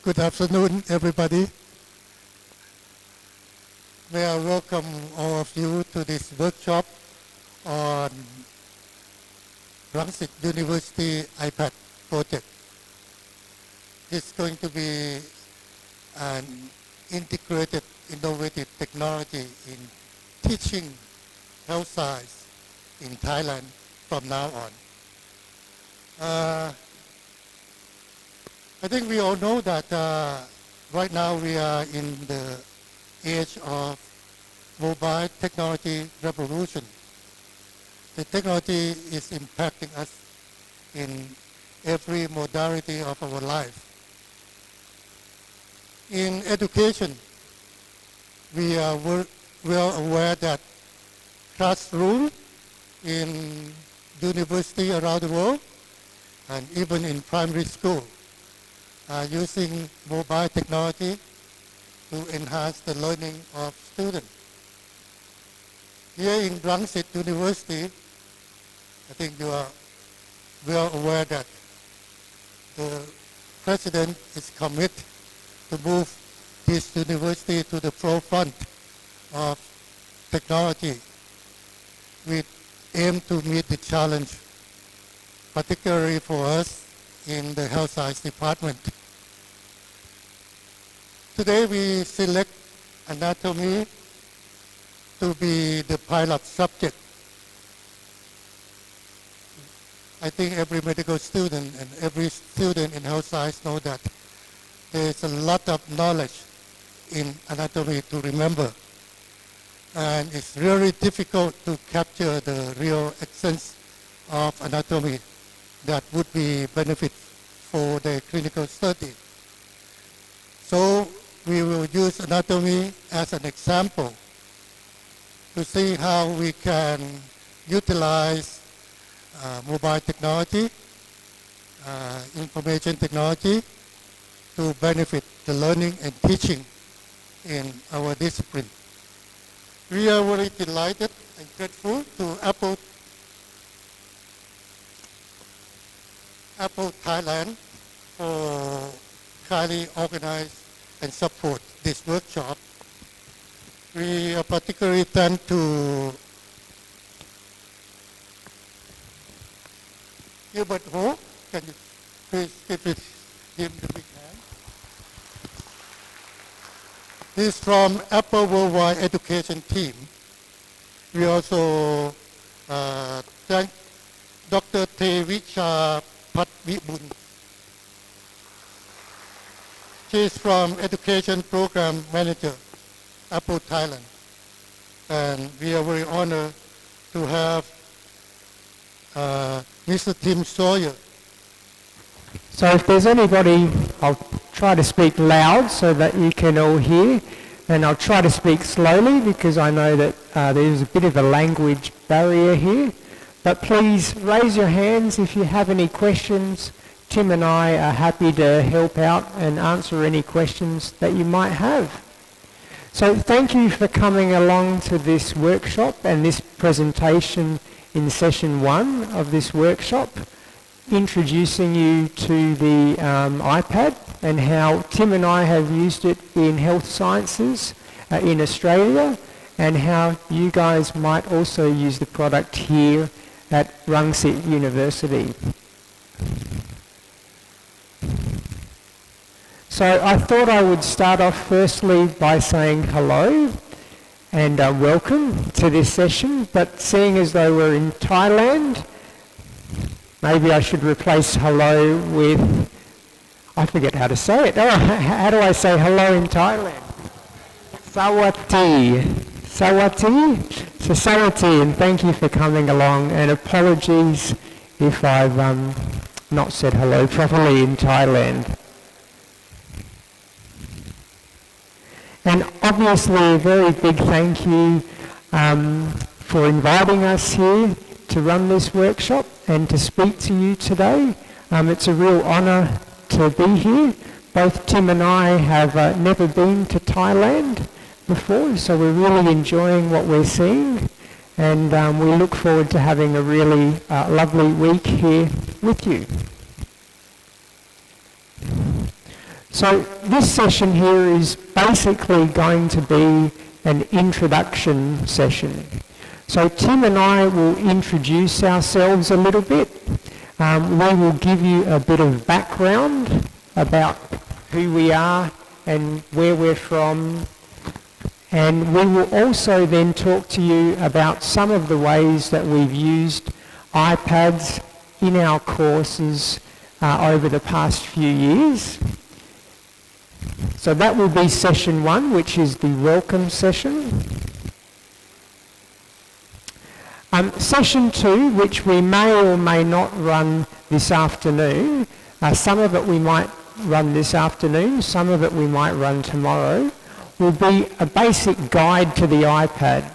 Good afternoon, everybody. May I welcome all of you to this workshop on Rangsit University iPad project. It's going to be an integrated, innovative technology in teaching health science in Thailand from now on. I think we all know that right now we are in the age of mobile technology revolution. The technology is impacting us in every modality of our life. In education, we are well aware that classroom in university around the world and even in primary school are using mobile technology to enhance the learning of students. Here in Rangsit University, I think you are well aware that the President is committed to move this university to the forefront of technology. We aim to meet the challenge, particularly for us in the health science department. Today we select anatomy to be the pilot subject. I think every medical student and every student in health science know that there's a lot of knowledge in anatomy to remember. And it's really difficult to capture the real essence of anatomy that would be benefit for the clinical study. So we will use anatomy as an example to see how we can utilize mobile technology, information technology to benefit the learning and teaching in our discipline. We are very delighted and grateful to Apple Thailand for kindly organize and support this workshop. We are particularly thankful to Gilbert Ho. Can you please give him the big hand? He's from Apple Worldwide Education Team. We also thank Dr. Tevicha Patwibun. She is from Education Program Manager, Apple Thailand. And we are very honored to have Mr. Tim Sawyer. So if there's anybody, I'll try to speak loud so that you can all hear. And I'll try to speak slowly because I know that there's a bit of a language barrier here. But please raise your hands if you have any questions. Tim and I are happy to help out and answer any questions that you might have. So thank you for coming along to this workshop and this presentation in session 1 of this workshop, introducing you to the iPad and how Tim and I have used it in health sciences in Australia and how you guys might also use the product here at Rangsit University. So I thought I would start off firstly by saying hello and welcome to this session, but seeing as though we're in Thailand, maybe I should replace hello with, I forget how to say it. Oh, how do I say hello in Thailand? Sawati. Sawati? So Sawati, and thank you for coming along, and apologies if I've not said hello properly in Thailand. And obviously a very big thank you for inviting us here to run this workshop and to speak to you today. It's a real honour to be here. Both Tim and I have never been to Thailand before, so we're really enjoying what we're seeing, and we look forward to having a really lovely week here with you. So this session here is basically going to be an introduction session. So Tim and I will introduce ourselves a little bit. We will give you a bit of background about who we are and where we're from. And we will also then talk to you about some of the ways that we've used iPads in our courses over the past few years. So that will be session 1, which is the welcome session. Session 2, which we may or may not run this afternoon. Some of it we might run this afternoon, some of it we might run tomorrow, will be a basic guide to the iPad.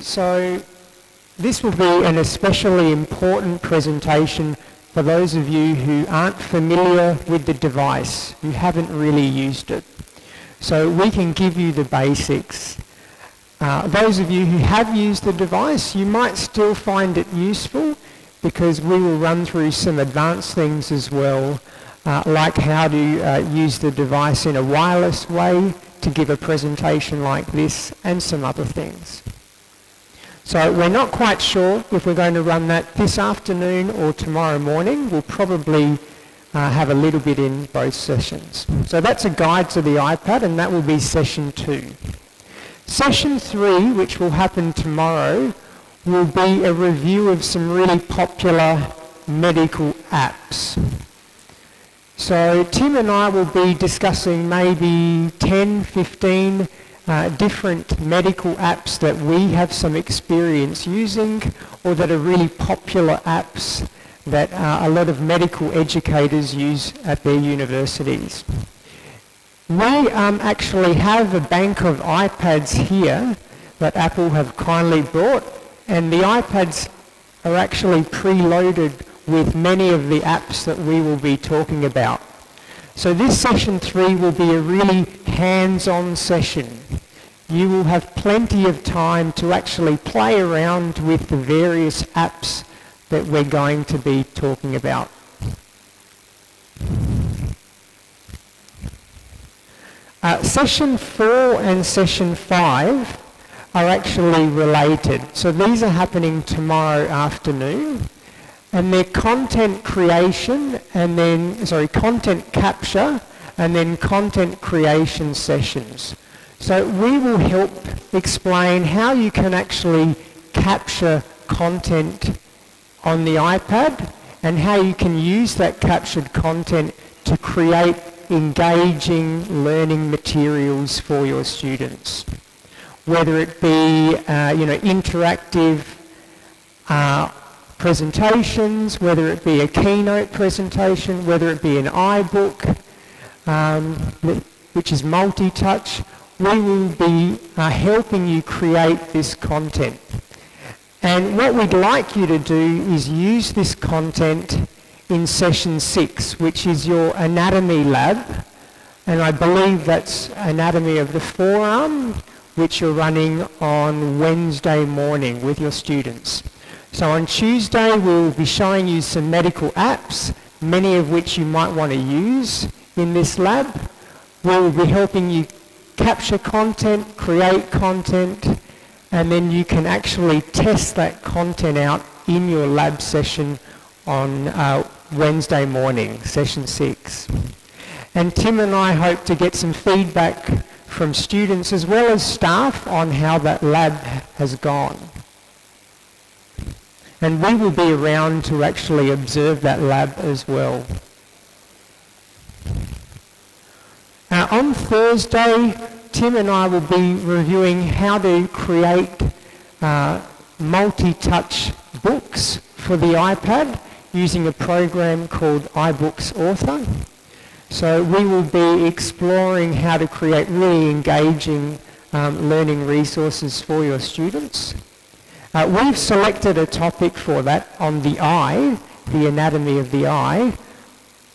So this will be an especially important presentation for those of you who aren't familiar with the device, who haven't really used it. So we can give you the basics. Those of you who have used the device, you might still find it useful because we will run through some advanced things as well, like how to use the device in a wireless way to give a presentation like this and some other things. So we're not quite sure if we're going to run that this afternoon or tomorrow morning. We'll probably have a little bit in both sessions. So that's a guide to the iPad, and that will be session 2. Session 3, which will happen tomorrow, will be a review of some really popular medical apps. So Tim and I will be discussing maybe 10, 15 different medical apps that we have some experience using, or that are really popular apps that a lot of medical educators use at their universities. We actually have a bank of iPads here that Apple have kindly brought, and the iPads are actually preloaded with many of the apps that we will be talking about. So this session 3 will be a really hands-on session. You will have plenty of time to actually play around with the various apps that we're going to be talking about. Session 4 and session 5 are actually related. So these are happening tomorrow afternoon, and they're content creation and then, content capture and then content creation sessions. So we will help explain how you can actually capture content on the iPad and how you can use that captured content to create engaging learning materials for your students. Whether it be interactive presentations, whether it be a keynote presentation, whether it be an iBook, which is multi-touch, we will be helping you create this content. And what we'd like you to do is use this content in session 6, which is your anatomy lab. And I believe that's anatomy of the forearm, which you're running on Wednesday morning with your students. So on Tuesday, we'll be showing you some medical apps, many of which you might want to use in this lab. We'll be helping you capture content, create content, and then you can actually test that content out in your lab session on Wednesday morning, session 6. And Tim and I hope to get some feedback from students as well as staff on how that lab has gone. And we will be around to actually observe that lab as well. On Thursday, Tim and I will be reviewing how to create multi-touch books for the iPad using a program called iBooks Author. So we will be exploring how to create really engaging learning resources for your students. We've selected a topic for that on the eye, the anatomy of the eye,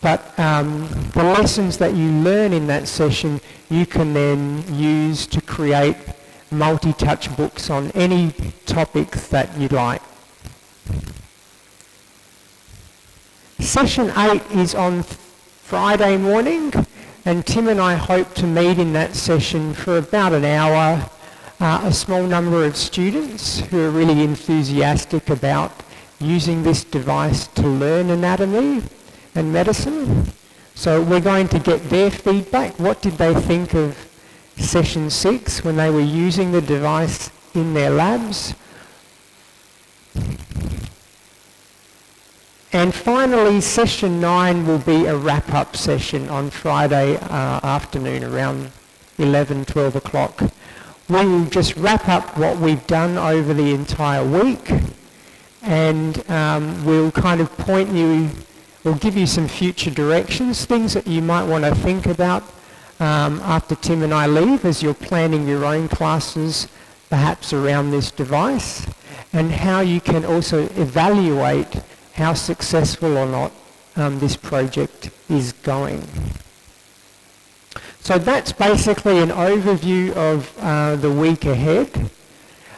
but the lessons that you learn in that session you can then use to create multi-touch books on any topics that you'd like. Session 8 is on Friday morning, And Tim and I hope to meet in that session for about an hour, a small number of students who are really enthusiastic about using this device to learn anatomy and medicine. So we're going to get their feedback. What did they think of session 6 when they were using the device in their labs? And finally, session 9 will be a wrap-up session on Friday afternoon around 11, 12 o'clock. We will just wrap up what we've done over the entire week, and we'll kind of point you, we'll give you some future directions, things that you might want to think about after Tim and I leave as you're planning your own classes, perhaps around this device, and how you can also evaluate how successful or not this project is going. So that's basically an overview of the week ahead.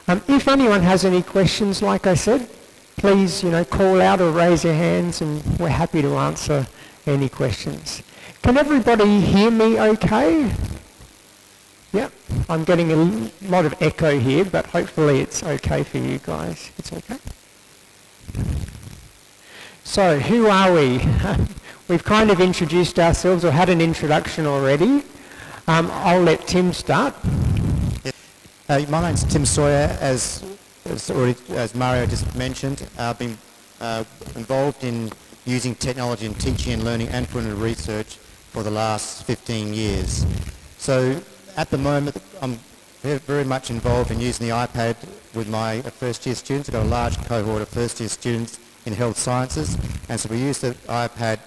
If anyone has any questions, like I said, please call out or raise your hands, and we're happy to answer any questions. Can everybody hear me okay? Yep, I'm getting a lot of echo here, but hopefully it's okay for you guys. It's okay? So, who are we? We've kind of introduced ourselves, or had an introduction already. I'll let Tim start. My name's Tim Sawyer. As Mario just mentioned, I've been involved in using technology in teaching and learning and for research for the last 15 years. So at the moment, I'm very much involved in using the iPad with my first-year students. I've got a large cohort of first-year students in health sciences, and so we use the iPad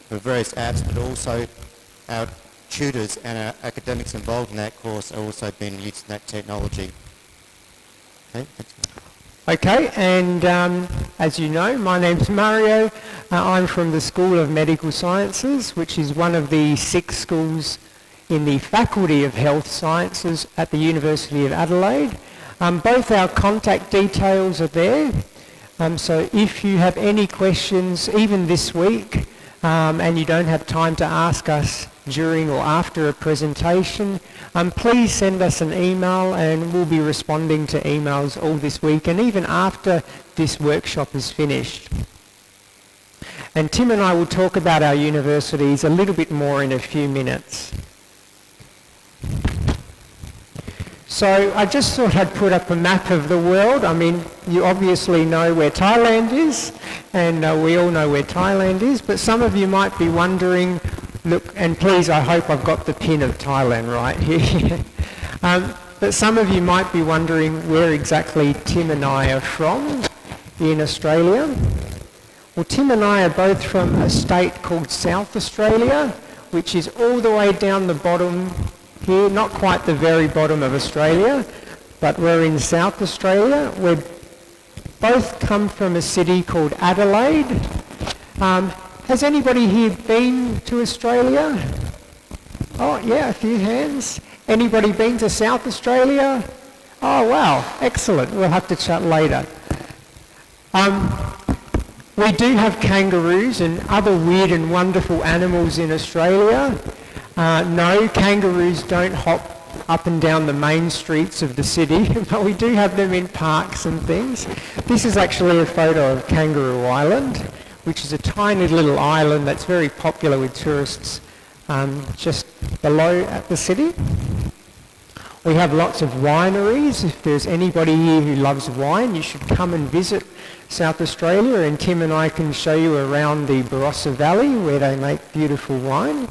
for various apps, but also our tutors and our academics involved in that course have also been using that technology. Okay, thanks. Okay, and as you know, my name's Mario. I'm from the School of Medical Sciences, which is one of the 6 schools in the Faculty of Health Sciences at the University of Adelaide. Both our contact details are there. So if you have any questions, even this week, and you don't have time to ask us during or after a presentation, please send us an email, and we'll be responding to emails all this week and even after this workshop is finished. And Tim and I will talk about our universities a little bit more in a few minutes. So I just thought I'd put up a map of the world. I mean, you obviously know where Thailand is, and we all know where Thailand is, but some of you might be wondering, look, and please, I hope I've got the pin of Thailand right here. But some of you might be wondering where exactly Tim and I are from in Australia. Well, Tim and I are both from a state called South Australia, which is all the way down the bottom here, not quite the very bottom of Australia, but we're in South Australia. We both come from a city called Adelaide. Has anybody here been to Australia? Oh yeah, a few hands. Anybody been to South Australia? Oh wow, excellent. We'll have to chat later. We do have kangaroos and other weird and wonderful animals in Australia. No, kangaroos don't hop up and down the main streets of the city, but we do have them in parks and things. This is actually a photo of Kangaroo Island, which is a tiny little island that's very popular with tourists just below at the city. We have lots of wineries. If there's anybody here who loves wine, you should come and visit South Australia, and Tim and I can show you around the Barossa Valley where they make beautiful wine.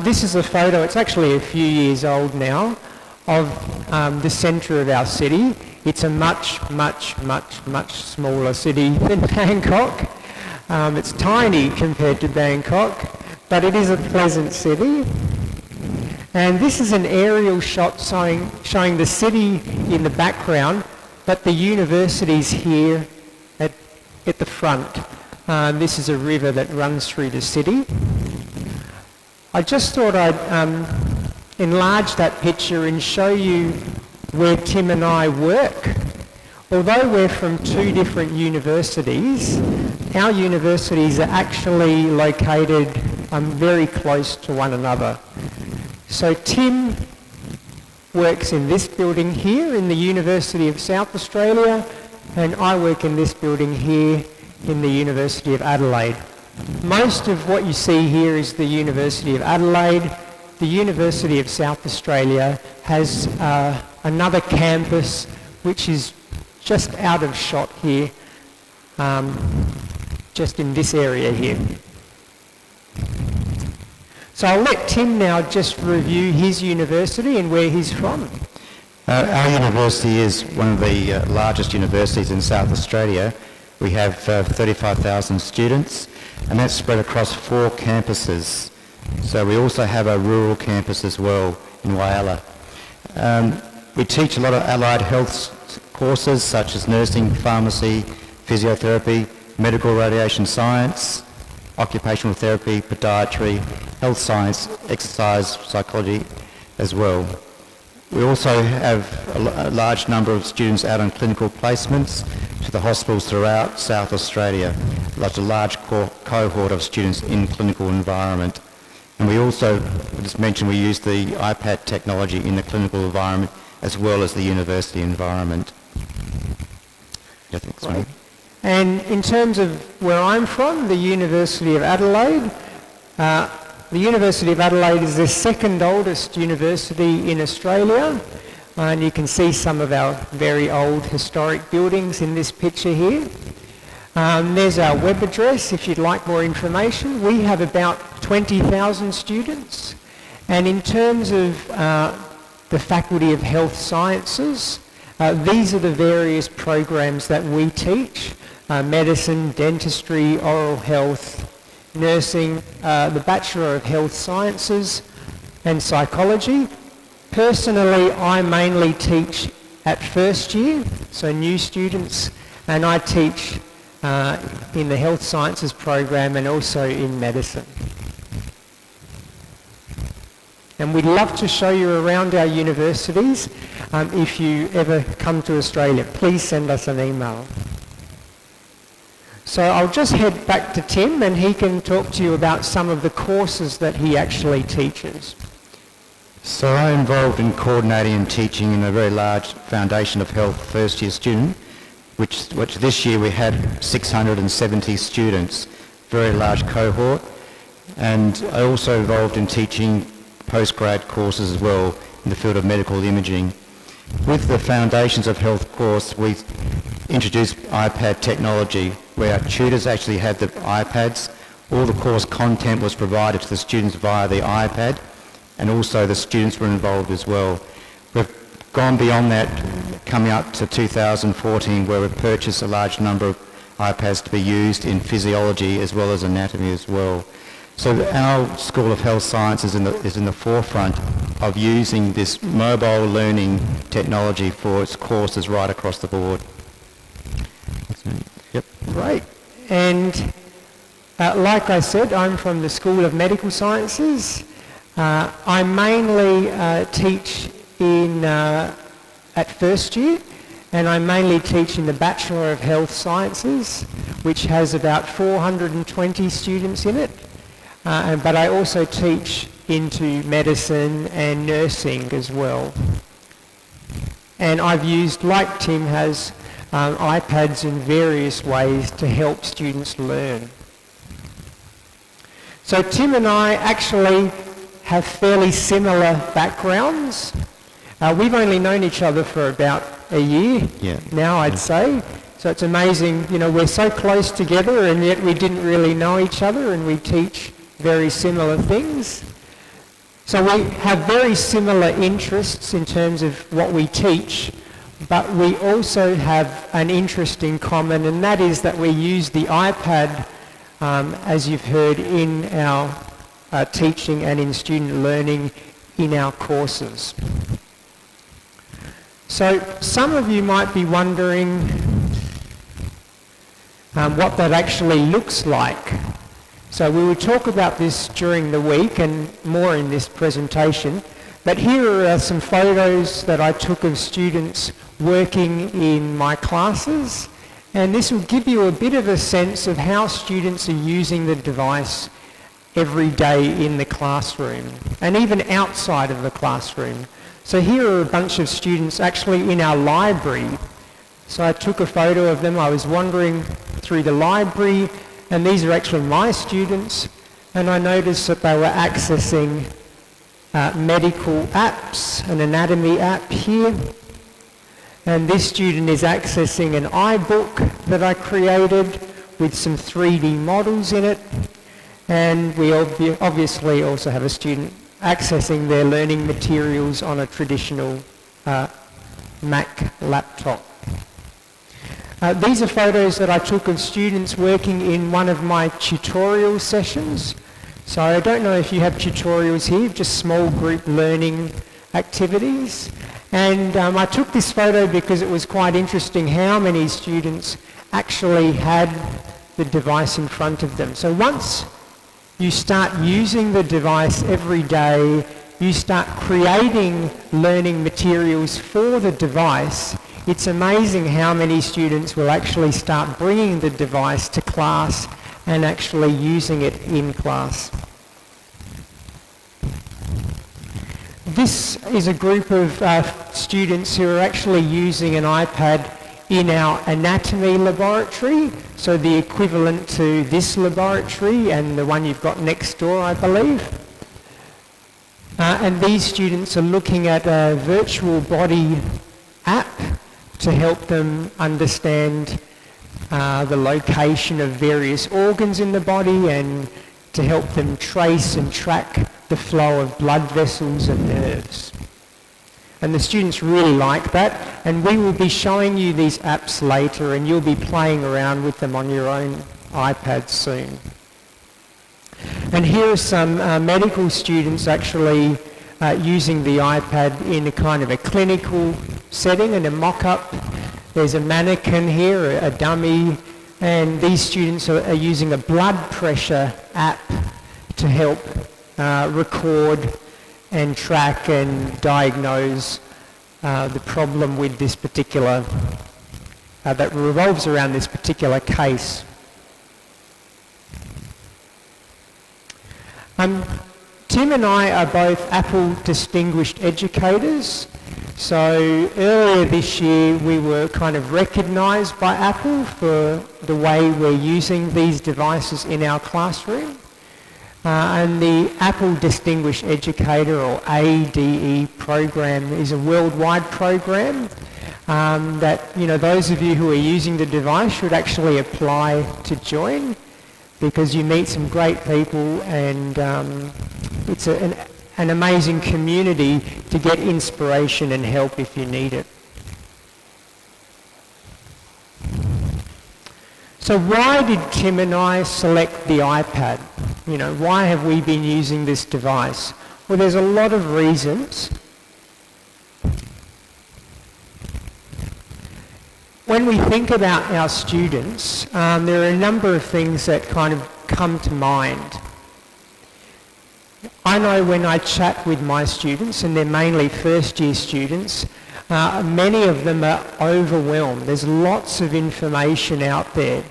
This is a photo, it's actually a few years old now, of the centre of our city. It's a much, much, much, much smaller city than Bangkok. It's tiny compared to Bangkok, but it is a pleasant city. And this is an aerial shot showing the city in the background, but the university's here at the front. This is a river that runs through the city. I just thought I'd enlarge that picture and show you where Tim and I work. Although we're from 2 different universities, our universities are actually located very close to one another. So Tim works in this building here in the University of South Australia, and I work in this building here in the University of Adelaide. Most of what you see here is the University of Adelaide. The University of South Australia has another campus which is just out of shot here, just in this area here. So I'll let Tim now just review his university and where he's from. Our university is one of the largest universities in South Australia. We have 35,000 students, and that's spread across 4 campuses. So we also have a rural campus as well in Whyalla. We teach a lot of allied health courses such as nursing, pharmacy, physiotherapy, medical radiation science, occupational therapy, podiatry, health science, exercise, psychology as well. We also have a large number of students out on clinical placements to the hospitals throughout South Australia. That's a large cohort of students in clinical environment. And we also, just mentioned, we use the iPad technology in the clinical environment as well as the university environment. Yeah, thanks, right. And in terms of where I'm from, the University of Adelaide, the University of Adelaide is the second oldest university in Australia, and you can see some of our very old historic buildings in this picture here. There's our web address if you'd like more information. We have about 20,000 students, and in terms of the Faculty of Health Sciences, these are the various programs that we teach: medicine, dentistry, oral health, nursing, the Bachelor of Health Sciences and Psychology. Personally, I mainly teach at first year, so new students, and I teach in the Health Sciences program and also in medicine. And we'd love to show you around our universities. If you ever come to Australia, please send us an email. So I'll just head back to Tim and he can talk to you about some of the courses that he actually teaches. So I'm involved in coordinating and teaching in a very large Foundation of Health first year student, which this year we had 670 students, very large cohort. And I also involved in teaching postgrad courses as well in the field of medical imaging. With the Foundations of Health course, we introduced iPad technology where our tutors actually had the iPads. All the course content was provided to the students via the iPad, and also the students were involved as well. We've gone beyond that, coming up to 2014, where we've purchased a large number of iPads to be used in physiology as well as anatomy as well. So our School of Health Science is in the forefront of using this mobile learning technology for its courses right across the board. Yep. Great. And like I said, I'm from the School of Medical Sciences. I mainly teach at first year, and I mainly teach in the Bachelor of Health Sciences, which has about 420 students in it. But I also teach into medicine and nursing as well. And I've used, like Tim has, iPads in various ways to help students learn. So Tim and I actually have fairly similar backgrounds. We've only known each other for about a year now, I'd say. So it's amazing, you know, we're so close together and yet we didn't really know each other, and we teach very similar things. So we have very similar interests in terms of what we teach, but we also have an interest in common, and that is that we use the iPad, as you've heard, in our teaching and in student learning in our courses. So some of you might be wondering what that actually looks like. So we will talk about this during the week and more in this presentation. But here are some photos that I took of students working in my classes, and this will give you a bit of a sense of how students are using the device every day in the classroom and even outside of the classroom. So here are a bunch of students actually in our library. So I took a photo of them. I was wandering through the library, and these are actually my students, and I noticed that they were accessing medical apps, an anatomy app here. And this student is accessing an iBook that I created with some 3D models in it. And we obviously also have a student accessing their learning materials on a traditional Mac laptop. These are photos that I took of students working in one of my tutorial sessions. So I don't know if you have tutorials here, just small group learning activities. And I took this photo because it was quite interesting how many students actually had the device in front of them. So once you start using the device every day, you start creating learning materials for the device, it's amazing how many students will actually start bringing the device to class and actually using it in class. This is a group of students who are actually using an iPad in our anatomy laboratory, so the equivalent to this laboratory and the one you've got next door, I believe. And these students are looking at a virtual body app to help them understand the location of various organs in the body and to help them trace and track the flow of blood vessels and nerves. And the students really like that, and we will be showing you these apps later, and you'll be playing around with them on your own iPad soon. And here are some medical students actually using the iPad in a kind of a clinical setting and a mock-up. There's a mannequin here, a dummy, and these students are using a blood pressure app to help record and track and diagnose the problem with this particular, that revolves around this particular case. Tim and I are both Apple Distinguished Educators. So earlier this year we were kind of recognised by Apple for the way we're using these devices in our classroom. And the Apple Distinguished Educator, or ADE program, is a worldwide program that, you know, those of you who are using the device should actually apply to join, because you meet some great people, and it's an amazing community to get inspiration and help if you need it. So why did Tim and I select the iPad? You know, why have we been using this device? Well, there's a lot of reasons. When we think about our students, there are a number of things that kind of come to mind. I know when I chat with my students, and they're mainly first-year students, many of them are overwhelmed. There's lots of information out there.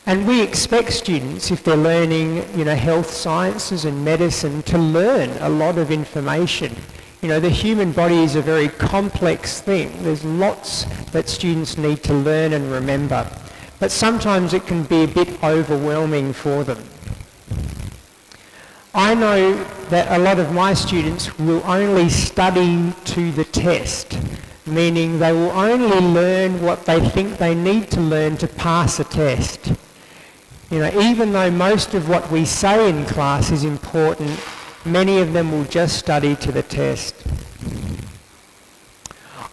And we expect students, if they're learning, you know, health sciences and medicine, to learn a lot of information. You know, the human body is a very complex thing. There's lots that students need to learn and remember. But sometimes it can be a bit overwhelming for them. I know that a lot of my students will only study to the test, meaning they will only learn what they think they need to learn to pass a test. You know, even though most of what we say in class is important, many of them will just study to the test.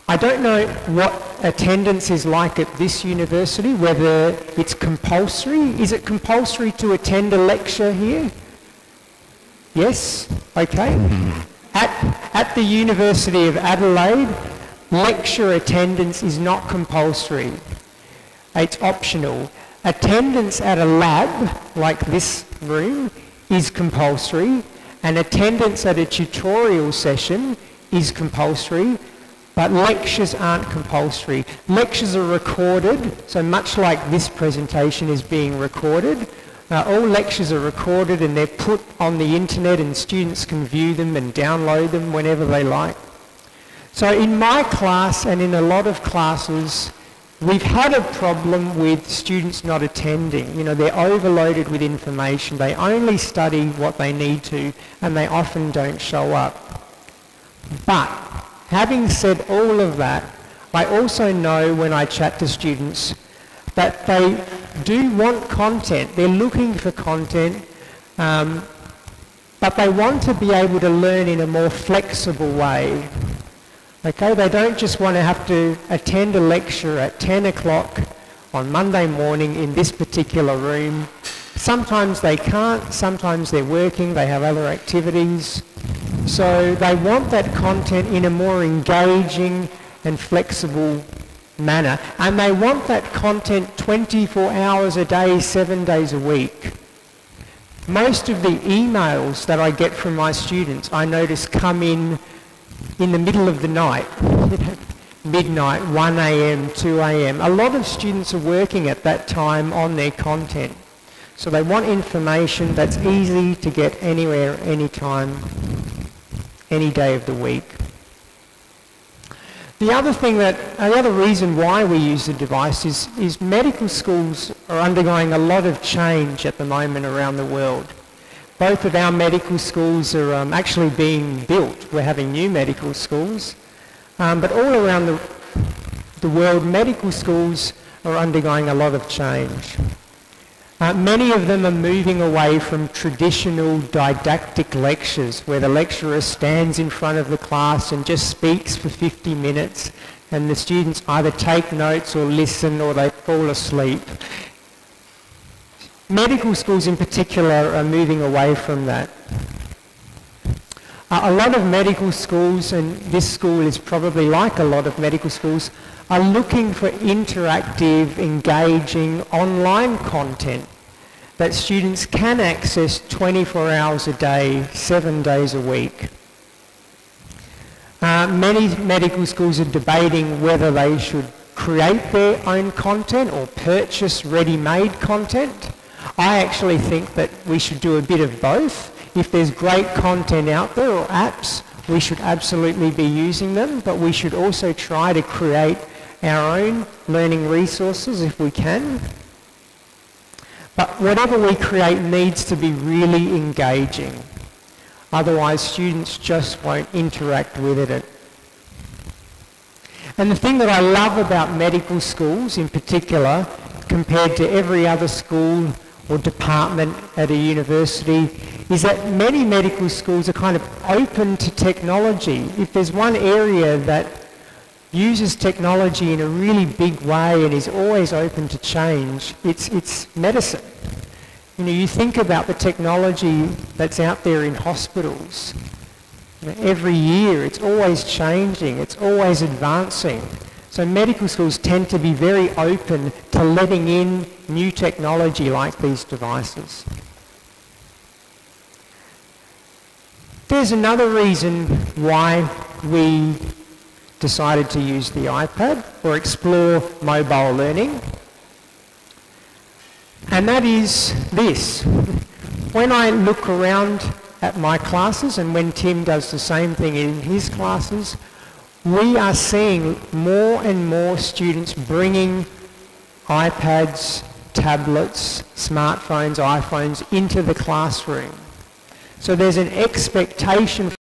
I don't know what attendance is like at this university, whether it's compulsory. Is it compulsory to attend a lecture here? Yes? Okay. At the University of Adelaide, lecture attendance is not compulsory. It's optional. Attendance at a lab, like this room, is compulsory, and attendance at a tutorial session is compulsory, but lectures aren't compulsory. Lectures are recorded, so much like this presentation is being recorded, All lectures are recorded and they're put on the internet, and students can view them and download them whenever they like. So in my class and in a lot of classes, we've had a problem with students not attending. You know, they're overloaded with information. They only study what they need to, and they often don't show up. But having said all of that, I also know when I chat to students that they do want content. They're looking for content, but they want to be able to learn in a more flexible way. Okay, they don't just want to have to attend a lecture at 10 o'clock on Monday morning in this particular room. Sometimes they can't, sometimes they're working, they have other activities. So they want that content in a more engaging and flexible manner. And they want that content 24 hours a day, 7 days a week. Most of the emails that I get from my students, I notice, come in the middle of the night, midnight, 1 a.m., 2 a.m. A lot of students are working at that time on their content. So they want information that's easy to get anywhere, anytime, any day of the week. The other reason why we use the device is medical schools are undergoing a lot of change at the moment around the world. Both of our medical schools are actually being built. We're having new medical schools. But all around the world, medical schools are undergoing a lot of change. Many of them are moving away from traditional didactic lectures where the lecturer stands in front of the class and just speaks for 50 minutes and the students either take notes or listen or they fall asleep. Medical schools in particular are moving away from that. A lot of medical schools, and this school is probably like a lot of medical schools, are looking for interactive, engaging online content that students can access 24 hours a day, 7 days a week. Many medical schools are debating whether they should create their own content or purchase ready-made content. I actually think that we should do a bit of both. If there's great content out there or apps, we should absolutely be using them, but we should also try to create our own learning resources if we can. But whatever we create needs to be really engaging. Otherwise, students just won't interact with it. And the thing that I love about medical schools in particular, compared to every other school or department at a university, is that many medical schools are kind of open to technology. If there's one area that uses technology in a really big way and is always open to change, it's medicine. You know, you think about the technology that's out there in hospitals. You know, every year it's always changing, it's always advancing. So medical schools tend to be very open to letting in new technology like these devices. There's another reason why we decided to use the iPad or explore mobile learning, and that is this. When I look around at my classes and when Tim does the same thing in his classes, we are seeing more and more students bringing iPads, tablets, smartphones, iPhones into the classroom. So there's an expectation